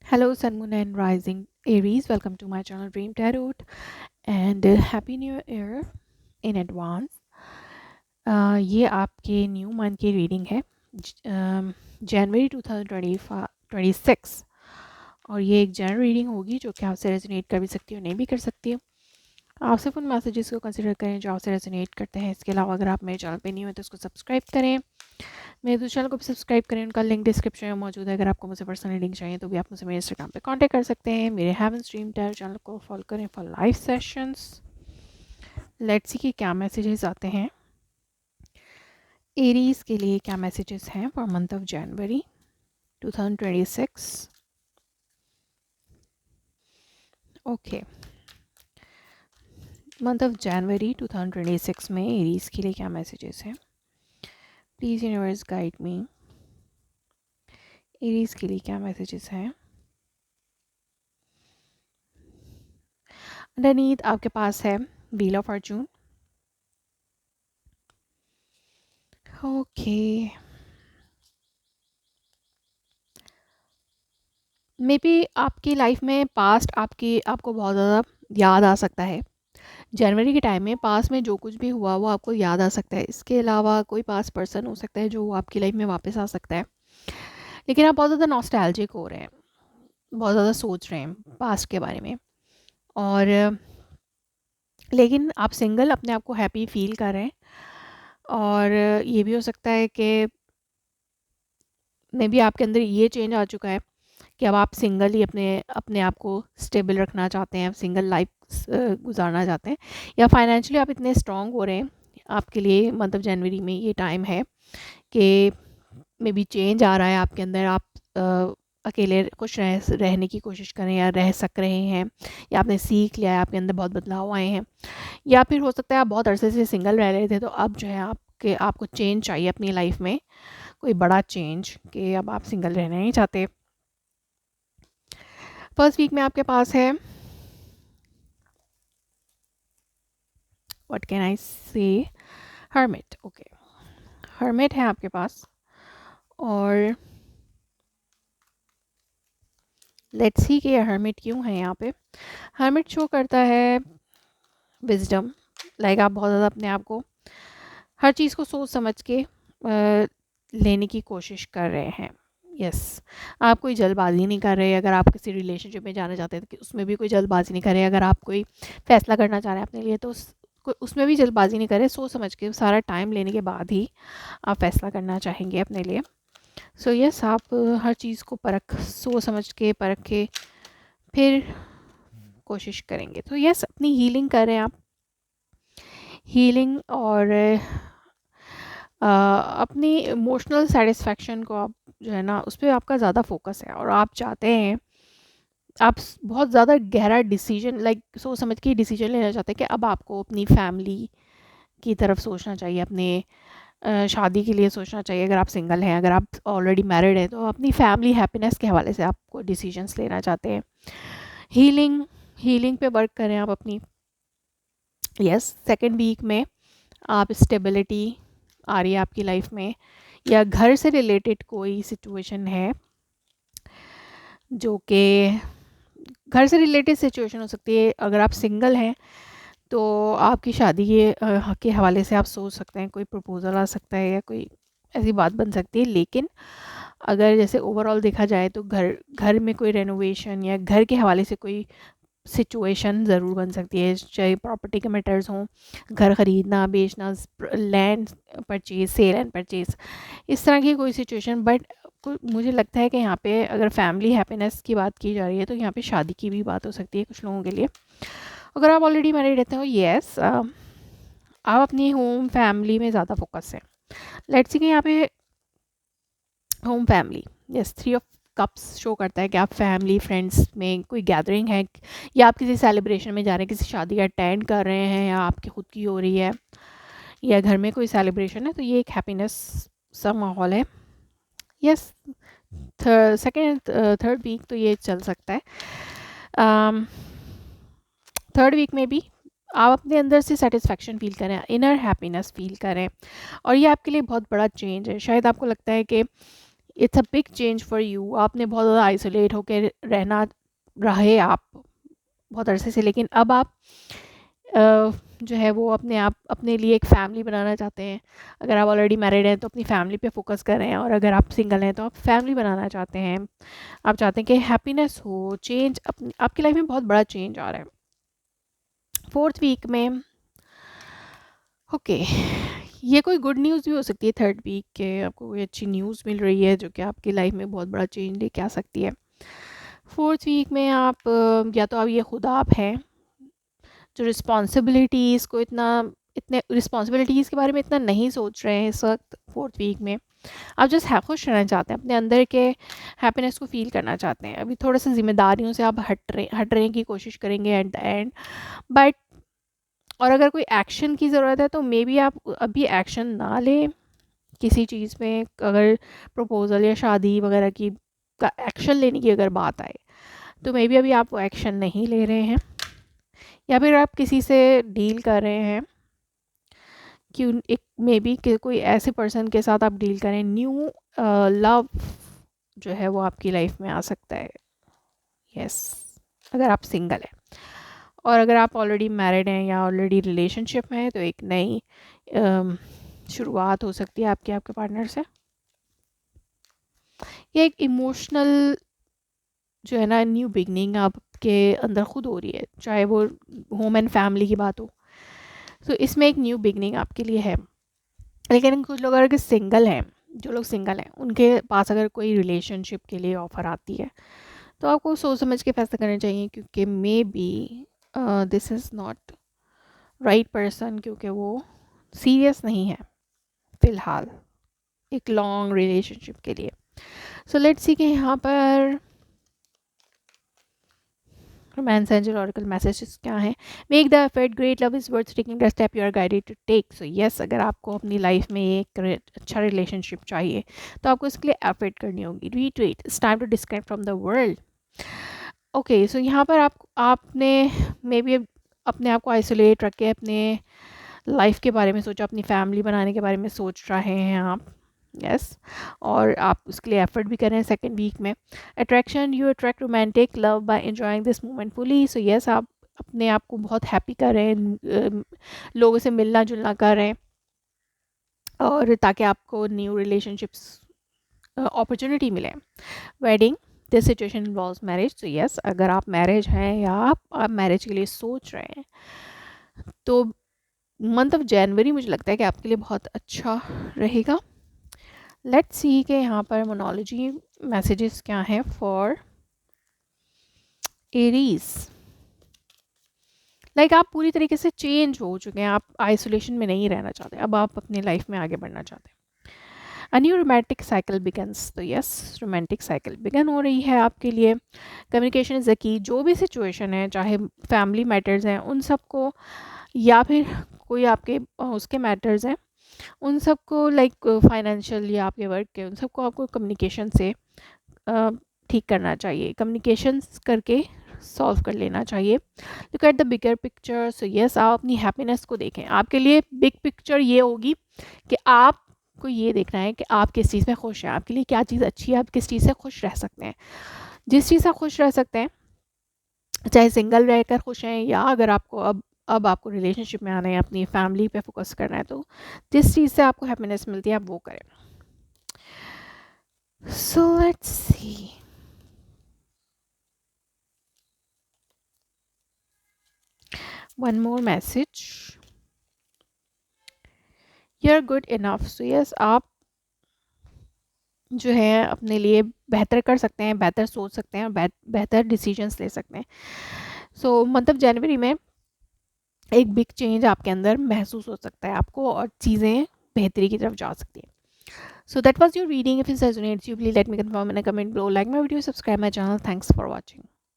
Hello, Sun, Moon, and Rising Aries. Welcome to my channel Dream Tarot and Happy New Year in advance. ये आपके new month की reading है जनवरी 2026 और ये एक जनरल रीडिंग होगी जो कि आपसे रेजोनेट कर भी सकती है और नहीं भी कर सकती है। आप सिर्फ उन मैसेजेस को कंसिडर करें जो आपसे रेजोनेट करते हैं। इसके अलावा अगर आप मेरे चैनल पे न्यू हैं तो उसको सब्सक्राइब करें, मेरे दूसरे चैनल को भी सब्सक्राइब करें। उनका लिंक डिस्क्रिप्शन में मौजूद है। अगर आपको मुझसे पर्सनली लिंक चाहिए तो भी आप मुझसे मेरे इंस्टाग्राम पे कांटेक्ट कर सकते हैं। मेरे हेवन स्ट्रीम टैरो चैनल को फॉलो करें for live sessions. Let's see कि क्या मैसेजेस आते हैं एरीज के लिए। क्या मैसेजेस हैं for month of January 2026। Okay, month of January 2026 में एरीज के लिए क्या मैसेजेस हैं। Please universe guide me. Aries के लिए क्या मैसेजेस हैं। अंडरनीथ आपके पास है wheel of Fortune. Okay, may be आपकी लाइफ में पास्ट आपको बहुत ज़्यादा याद आ सकता है। जनवरी के टाइम में पास्ट में जो कुछ भी हुआ वो आपको याद आ सकता है। इसके अलावा कोई पास्ट पर्सन हो सकता है जो आपकी लाइफ में वापस आ सकता है। लेकिन आप बहुत ज़्यादा नॉस्टैल्जिक हो रहे हैं, बहुत ज़्यादा सोच रहे हैं पास्ट के बारे में। और लेकिन आप सिंगल अपने आप को हैप्पी फील कर रहे हैं। और ये भी हो सकता है कि मे बी आपके अंदर ये चेंज आ चुका है कि अब आप सिंगल ही अपने अपने आप को स्टेबल रखना चाहते हैं, सिंगल लाइफ गुजारना चाहते हैं, या फाइनेंशियली आप इतने स्ट्रांग हो रहे हैं। आपके लिए मंथ ऑफ जनवरी में ये टाइम है कि मे बी चेंज आ रहा है आपके अंदर। आप अकेले कुछ रहने की कोशिश करें या रह सक रहे हैं, या आपने सीख लिया है, आपके अंदर बहुत बदलाव आए हैं। या फिर हो सकता है आप बहुत अरसे से सिंगल रह रहे थे तो अब जो है आपको चेंज चाहिए अपनी लाइफ में, कोई बड़ा चेंज, कि अब आप सिंगल रहना नहीं चाहते। फर्स्ट वीक में आपके पास है व्हाट कैन आई से हर्मिट। ओके, हर्मिट है आपके पास। और लेट्स सी कि हर्मिट क्यों है यहाँ पे। हर्मिट शो करता है विजडम। लाइक आप बहुत ज़्यादा अपने आप को हर चीज़ को सोच समझ के लेने की कोशिश कर रहे हैं। यस, आप कोई जल्दबाजी नहीं कर रहे। अगर आप किसी रिलेशनशिप में जाना चाहते हैं तो उसमें भी कोई जल्दबाजी नहीं कर रहे। अगर आप कोई फैसला करना चाह रहे हैं अपने लिए तो उसमें भी जल्दबाजी नहीं कर रहे। सोच समझ के सारा टाइम लेने के बाद ही आप फैसला करना चाहेंगे अपने लिए। सो यस, आप हर चीज़ को सोच समझ के परख के फिर कोशिश करेंगे। तो यस, अपनी हीलिंग कर रहे हैं आप। हीलिंग और अपनी इमोशनल सेटिस्फैक्शन को आप जो है ना उस पर आपका ज़्यादा फोकस है। और आप चाहते हैं, आप बहुत ज़्यादा गहरा डिसीजन लाइक सोच समझ के डिसीजन लेना चाहते हैं कि अब आपको अपनी फैमिली की तरफ सोचना चाहिए, अपने शादी के लिए सोचना चाहिए। अगर आप सिंगल हैं, अगर आप ऑलरेडी मैरिड हैं तो अपनी फैमिली हैप्पीनेस के हवाले से आपको डिसीजंस लेना चाहते हैं। हीलिंग हीलिंग पे वर्क करें आप अपनी। यस, सेकेंड वीक में आप स्टेबिलिटी आ रही है आपकी लाइफ में, या घर से रिलेटेड कोई सिचुएशन है जो कि घर से रिलेटेड सिचुएशन हो सकती है। अगर आप सिंगल हैं तो आपकी शादी के हवाले से आप सोच सकते हैं, कोई प्रपोज़ल आ सकता है या कोई ऐसी बात बन सकती है। लेकिन अगर जैसे ओवरऑल देखा जाए तो घर घर में कोई रेनोवेशन या घर के हवाले से कोई सिचुएशन ज़रूर बन सकती है, चाहे प्रॉपर्टी के मैटर्स हों, घर ख़रीदना बेचना, land purchase, sale and purchase, इस तरह की कोई सिचुएशन। बट मुझे लगता है कि यहाँ पे अगर फैमिली हैप्पीनेस की बात की जा रही है तो यहाँ पे शादी की भी बात हो सकती है कुछ लोगों के लिए। अगर आप ऑलरेडी मैरिड रहते हो, येस, आप अपनी होम फैमिली में ज़्यादा फोकस है। लेट्स सी कि यहाँ पे home family, yes, 3 of cups show करता है कि आप फैमिली फ्रेंड्स में कोई गैदरिंग है, या आप किसी सेलिब्रेशन में जा रहे हैं, किसी शादी अटेंड कर रहे हैं, या आपकी खुद की हो रही है, या घर में कोई सेलिब्रेशन है। तो ये एक हैप्पीनेस सा माहौल है। यस, सेकेंड थर्ड वीक तो ये चल सकता है। थर्ड वीक में भी आप अपने अंदर से सेटिस्फैक्शन फील करें, इनर हैप्पीनेस फील करें, और ये आपके लिए बहुत बड़ा चेंज है। शायद आपको लगता है कि it's a big change for you. आपने बहुत ज़्यादा आइसोलेट होकर रहना रहे आप बहुत अरसे से, लेकिन अब आप जो है वो अपने आप अपने लिए एक फ़ैमिली बनाना चाहते हैं। अगर आप ऑलरेडी मैरिड हैं तो अपनी फ़ैमिली पे फोकस कर रहे हैं, और अगर आप सिंगल हैं तो आप फैमिली बनाना चाहते हैं। आप चाहते हैं कि हैप्पीनेस हो, चेंज अपनी आपकी लाइफ में बहुत बड़ा चेंज आ रहा है 4th वीक में। ओके, ये कोई गुड न्यूज़ भी हो सकती है 3rd वीक के, आपको कोई अच्छी न्यूज़ मिल रही है जो कि आपकी लाइफ में बहुत बड़ा चेंज लेके आ सकती है। 4th वीक में आप या तो आप ये खुद आप हैं जो रिस्पॉन्सिबिलिटीज़ को इतने रिस्पॉन्सिबिलिटीज़ के बारे में इतना नहीं सोच रहे हैं इस वक्त 4th वीक में। आप जस्ट खुश रहना चाहते हैं, अपने अंदर के हैप्पीनेस को फील करना चाहते हैं। अभी थोड़ा सा जिम्मेदारियों से आप हटने की कोशिश करेंगे एट द एंड, बट और अगर कोई एक्शन की ज़रूरत है तो मे बी आप अभी एक्शन ना लें किसी चीज़ में। अगर प्रपोज़ल या शादी वगैरह की का एक्शन लेने की अगर बात आए तो मे बी अभी आप वो एक्शन नहीं ले रहे हैं, या फिर आप किसी से डील कर रहे हैं कि एक मे बी कोई ऐसे पर्सन के साथ आप डील करें। न्यू लव जो है वो आपकी लाइफ में आ सकता है। यस, अगर आप सिंगल हैं, और अगर आप ऑलरेडी मैरिड हैं या ऑलरेडी रिलेशनशिप में हैं तो एक नई शुरुआत हो सकती है आपके पार्टनर से। ये एक इमोशनल जो है ना न्यू बिगनिंग आपके अंदर खुद हो रही है, चाहे वो होम एंड फैमिली की बात हो। तो इसमें एक न्यू बिगनिंग आपके लिए है। लेकिन कुछ लोग अगर सिंगल हैं, जो लोग सिंगल हैं उनके पास अगर कोई रिलेशनशिप के लिए ऑफ़र आती है तो आपको सोच समझ के फैसला करना चाहिए, क्योंकि may be this is not right person, क्योंकि वो सीरियस नहीं है फ़िलहाल एक लॉन्ग रिलेशनशिप के लिए। सो लेट्स सी कि यहाँ पर रोमांस एंजल ऑरेकल मैसेजेस क्या हैं। Make the effort, great love is worth taking the step you are guided to take. So yes, अगर आपको अपनी लाइफ में एक अच्छा रिलेशनशिप चाहिए तो आपको इसके लिए एफर्ट करनी होगी। Retweet, it's time to disconnect from the world. Okay, so यहाँ पर आपने मे बी अपने आप को आइसोलेट रख के अपने लाइफ के बारे में सोचा, अपनी फैमिली बनाने के बारे में सोच रहे हैं आप। यस, और आप उसके लिए एफर्ट भी कर रहे हैं 2nd वीक में। Attraction, you attract romantic love by enjoying this moment fully. So yes, आप अपने आप को बहुत हैप्पी कर रहे हैं, लोगों से मिलना जुलना कर रहे हैं, और ताकि आपको न्यू रिलेशनशिप्स अपॉर्चुनिटी मिले। Wedding, this situation involves marriage. तो यस, अगर आप मैरिज हैं या आप मैरिज के लिए सोच रहे हैं तो मंथ ऑफ जनवरी मुझे लगता है कि आपके लिए बहुत अच्छा रहेगा। लेट्स सी कि यहाँ पर मोनोलॉजी मैसेजेस क्या हैं फॉर एरीज। लाइक आप पूरी तरीके से चेंज हो चुके हैं, आप आइसोलेशन में नहीं रहना चाहते, अब आप अपनी लाइफ में आगे बढ़ना चाहते हैं। A new romantic cycle begins. तो यस, रोमांटिक साइकिल बिगन हो रही है आपके लिए। Communication is the key. जो भी सिचुएशन है, चाहे फैमिली मैटर्स हैं उन सबको, या फिर कोई आपके उसके मैटर्स हैं उन सबको, लाइक फाइनेंशियल या आपके वर्क के, उन सबको आपको कम्युनिकेशन से ठीक करना चाहिए, कम्युनिकेशन करके सॉल्व कर लेना चाहिए। Look at the bigger picture. So yes, आप अपनी हैप्पीनेस को देखें। आपके लिए बिग पिक्चर ये होगी कि आपको ये देखना है कि आप किस चीज़ में खुश हैं, आपके लिए क्या चीज़ अच्छी है, आप किस चीज़ से खुश रह सकते हैं। जिस चीज़ से खुश रह सकते हैं, चाहे सिंगल रहकर खुश हैं या अगर आपको अब आपको रिलेशनशिप में आना है, अपनी फैमिली पे फोकस करना है, तो जिस चीज़ से आपको हैप्पीनेस मिलती है आप वो करें। So let's see, one more message, you are good enough. So yes, आप जो है अपने लिए बेहतर कर सकते हैं, बेहतर सोच सकते हैं और बेहतर डिसीजंस ले सकते हैं। सो मतलब जनवरी में एक बिग चेंज आपके अंदर महसूस हो सकता है आपको, और चीज़ें बेहतरी की तरफ जा सकती हैं। So that was your reading. If it resonates you, please let me confirm in a comment below. Like my video, subscribe my channel. Thanks for watching.